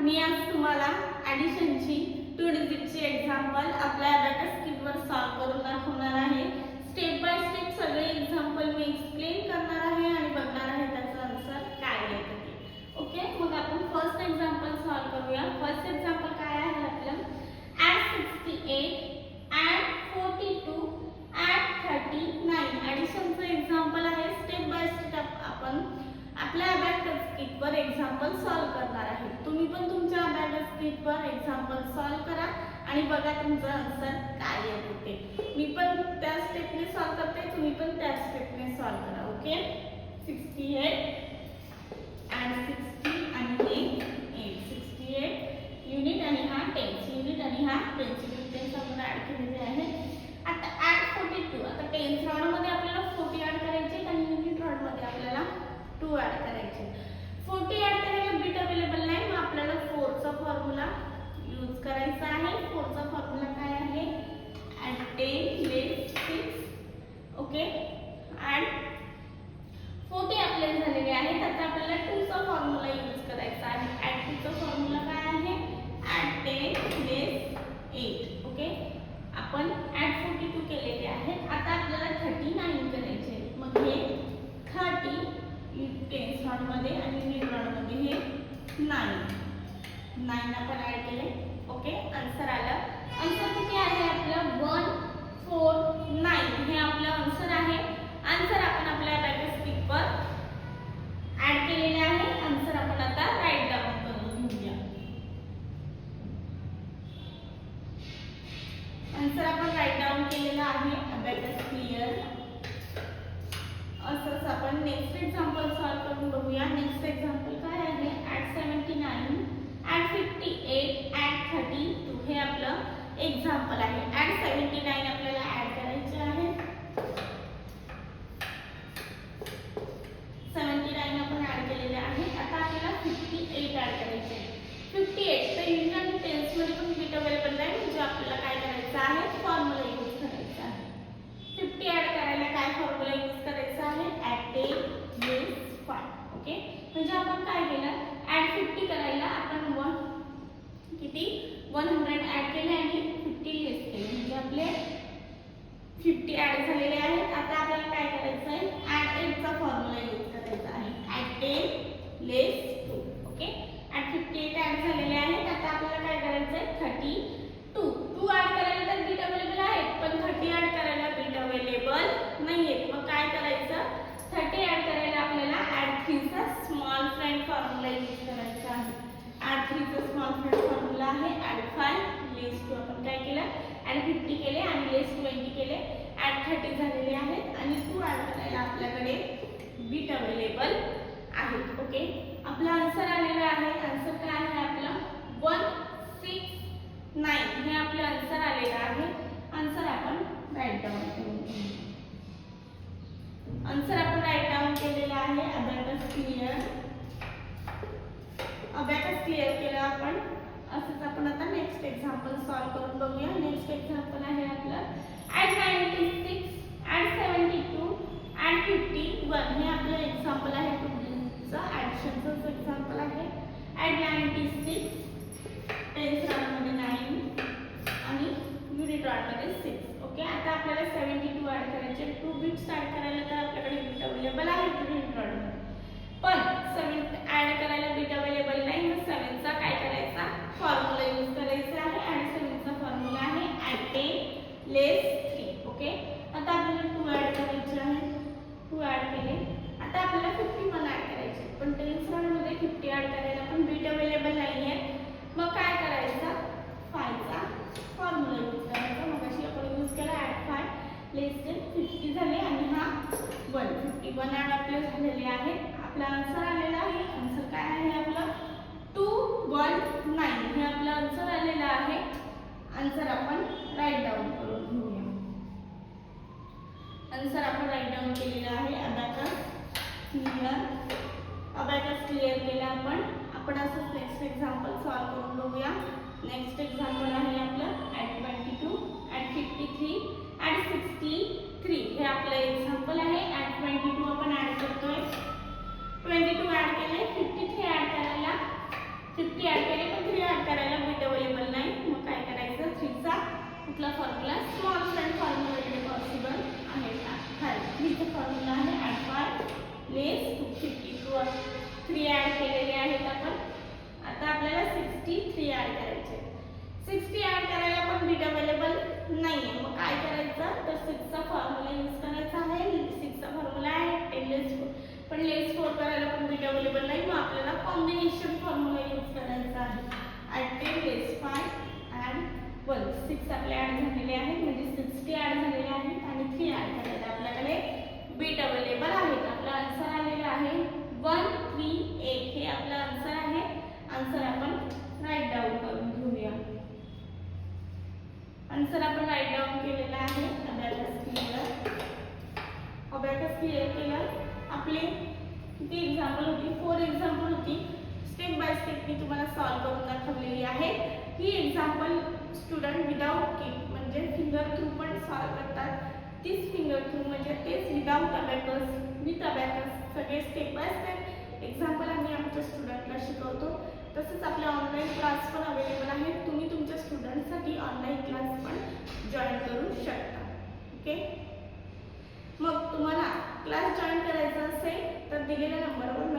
मी आज तुम्हाला ॲडिशनची 2 डिजिटची एक्झाम्पल आपल्या अबॅकस किटवर सॉल्व करून दाखवणार आहे। स्टेप बाय स्टेप सगळे एक्झाम्पल मी एक्सप्लेन करणार आहे आणि बघणार आहे त्याचा आन्सर काय येतं ते। ओके, मग आपण फर्स्ट एक्झाम्पल सॉल्व करूया। फर्स्ट एक्झाम्पल काय आहे आपलं, add 68 add 42 add 39 ॲडिशनचं एक्झाम्पल आहे। स्टेप बाय स्टेप आपण आपल्या अबॅकस किटवर एक्झाम्पल सॉल्व करणार आहे। तुम्ही पण तुमच्या अबॅकस किटवर एक्झाम्पल सॉल्व करा आणि बघा तुमचा आन्सर काय येतो ते। मी पण त्या स्टेपने सॉल्व करते, तुम्ही पण त्या स्टेपने सॉल्व करा। ओके, 68 and 60 आणि हे 8, 68 युनिट आणि हा 10 युनिट आणि हा 10 युनिट आपण ऍड केलेले आहे। आता ऍड 42, आता 10th रॉड मध्ये आपल्याला 40 ऍड करायचे आणि युनिट रॉड मध्ये आपल्याला 2 ऍड करायचे। 40 ऍड करायला बिट अवेलेबल नाही, मग आपल्याला 4 चा फॉर्म्युला यूज करायचा आहे। 4 चा फॉर्म्युला काय आहे, ऍड 10 लेस 6। ओके, ऍड 40 आपले झालेले आहेत। आता आपल्याला 2 चा फॉर्म्युला यूज करायचा आहे। ऍड 2 चा फॉर्म्युला काय आहे, ऍड 10 लेस 8। ओके, आपण ऍड 42 केलेले आहे। आता आपल्याला 39 करायचे, मग हे 30 10th रॉड मध्ये आणि युनिट रॉड मध्ये हे 9 आपण ऍड केले। ओके, आन्सर आलं। आन्सर किती आहे आपलं, 149 हे आपलं आन्सर आहे। आन्सर आपण आपल्या अबॅकस किटवर ऍड केलेले आहे। आन्सर आपण आता राईट डाउन करून घेऊया। आन्सर आपण राईट डाउन केलेला आहे। Abacus clear. असंच आपण नेक्स्ट एक्झाम्पल सॉल्व करून बघूया। नेक्स्ट एक्झाम्पल काय आहे, ऍड 79 ऍड 58 ऍड 32 हे आपलं एक्झाम्पल आहे। ऍड 79 आपल्याला ऍड करायचे आहे। 79 आपण ऍड केलेले आहे। आता आपल्याला 58 ऍड करायचे। 58 तर युनिट आणि टेन्स मध्ये पण बिट अवेलेबल नाही, म्हणजे आपल्याला काय करायचं आहे, फॉर्म्युला यूज करायचा आहे। 50 ऍड करायला काय फॉर्म्युला यूज करायचा आहे, ऍड 10 लेस 5। ओके, म्हणजे आपण काय केलं, ऍड 50 करायला आपण किती 100 ऍड केले आणि 50 लेस केले, म्हणजे आपले 50 ऍड झालेले आहेत। आता आपल्याला काय करायचं आहे, ऍड 8 चा फॉर्म्युला यूज करायचा आहे। ऍड 10 लेस 2। ओके, ऍड 58 ऍड झालेले आहेत। आता आपल्याला काय करायचं आहे, 32 2 ऍड करायला तर बीट अवेलेबल आहेत, पण 30 ऍड करायला बीट अवेलेबल नाहीयेत। मग काय करायचं, 30 ऍड करायला आपल्याला ऍड 3 चा स्मॉल फ्रेंड फॉर्म्युला यूज करायचा आहे। ऍड 3 चा स्मॉल फ्रेंड फॉर्म्युला आहे ऍड 5 लेस 2। आपण काय केलं, ऍड 50 केले आणि लेस 20 केले, ऍड 30 झालेले आहेत आणि 2 ऍड करायला आपल्याकडे बीट अवेलेबल आहेत। ओके, आपला आन्सर आलेला आहे। आन्सर काय आहे आपला 169 हे आपलं आन्सर आलेलं आहे। आन्सर आपण राईट डाउन करून घेऊ। आन्सर आपण राईट डाउन केलेला आहे। Abacus clear. अबॅकस क्लियर केलं आपण। असंच आपण आता नेक्स्ट एक्झाम्पल सॉल्व करून बघूया। नेक्स्ट एक्झाम्पल आहे आपलं ऍड 96 ऍड 72 ऍड 51 हे आपलं एक्झाम्पल आहे। ऍडिशनचं एक्झाम्पल आहे। ऍड 96 10th रॉड मध्ये 9 आणि युनिट रॉड मध्ये 6। ओके, आता आपल्याला 72 ऍड करायचे। 2 बिट्स ऍड करायला तर आपल्याकडे बिट अवेलेबल आहे युनिट रॉड मध्ये, पण 7 ऍड करायला बिट अवेलेबल नाही। मग 7 चा काय करायचा, फॉर्म्युला यूज करायचा आहे। आणि 7 चा फॉर्म्युला आहे ऍड 10 लेस 3। ओके, आता आपल्याला 2 ऍड करायचे आहे। 2 ऍड केले। आता आपल्याला 51 ऍड करायचे, पण 10th रॉड मध्ये 50 ऍड करायला पण बिट अवेलेबल नाहीये। मग काय करायचं, 5 चा फॉर्म्युला यूज करायचा। मग अशी आपण यूज केला ऍड 5 लेस 10 50 झाले आणि हा 51 ऍड आपले झालेले आहे। आपला आन्सर आलेला आहे। आन्सर काय आहे आपला 219 हे आपलं आन्सर आलेलं आहे। आन्सर आपण राईट डाउन करून घेऊया। आन्सर आपण राईट डाउन केलेलं आहे। Abacus clear. अबॅकस क्लियर केलं आपण। आपण असंच नेक्स्ट एक्झाम्पल सॉल्व करून बघूया। नेक्स्ट एक्झाम्पल आहे आपलं ऍड 22 ऍड 53 ऍड 63 हे आपलं एक्झाम्पल आहे। ऍड 22 आपण ऍड करतोय। 22 ऍड केले, 53 ऍड करायला 50 ऍड केले, पण 3चा फॉर्म्युला आहे ॲड बाय लेस 252 3 ॲड केलेले आहेत आपण. आता आपल्याला 63 ॲड करायचे. 60 ॲड करायला पण बीट अवेलेबल नाही आहे. मग काय करायचं तर 6चा फॉर्म्युला यूज करायचा आहे. 6चा फॉर्म्युला आहे 10 लेस 4. पण लेस 4 करायला पण बीट अवेलेबल नाही. मग आपल्याला कॉम्बिनेशन फॉर्म्युला यूज करायचा आहे. ॲड 10 लेस 5 ॲड 1. 6 आपले ॲड झालेले आहेत म्हणजे 60 ॲड झालेले आहेत आणि 3 ॲड करायचे. आपल्याकडे बीट अवेलेबल आहेत. आपला आन्सर आलेला आहे 1 3 8. हे आपलं आन्सर आहे. आन्सर आपण राईट डाऊन करून घेऊया. आन्सर आपण राईट डाऊन केलेला आहे. अबॅकस क्लिअर केलं. आपले किती एक्झाम्पल होती? 4 एक्झाम्पल होती. स्टेप बाय स्टेप मी तुम्हाला सॉल्व करून दाखवलेली आहे. ही एक्झाम्पल स्टुडंट विदाउट किट म्हणजे फिंगर थ्रू पण सॉल्व करतात. तीच फिंगर थ्रू म्हणजे तेच विदाउट अबॅकस विथ अबॅकस सगळे स्टेप बाय स्टेप एक्झाम्पल आम्ही आमच्या स्टुडंटला शिकवतो. तसंच आपले ऑनलाईन क्लास पण अवेलेबल आहेत. तुम्ही तुमच्या स्टुडंटसाठी ऑनलाईन क्लास पण जॉईन करू शकता. ओके. मग तुम्हाला क्लास जॉईन करायचा असेल तर दिलेल्या नंबरवर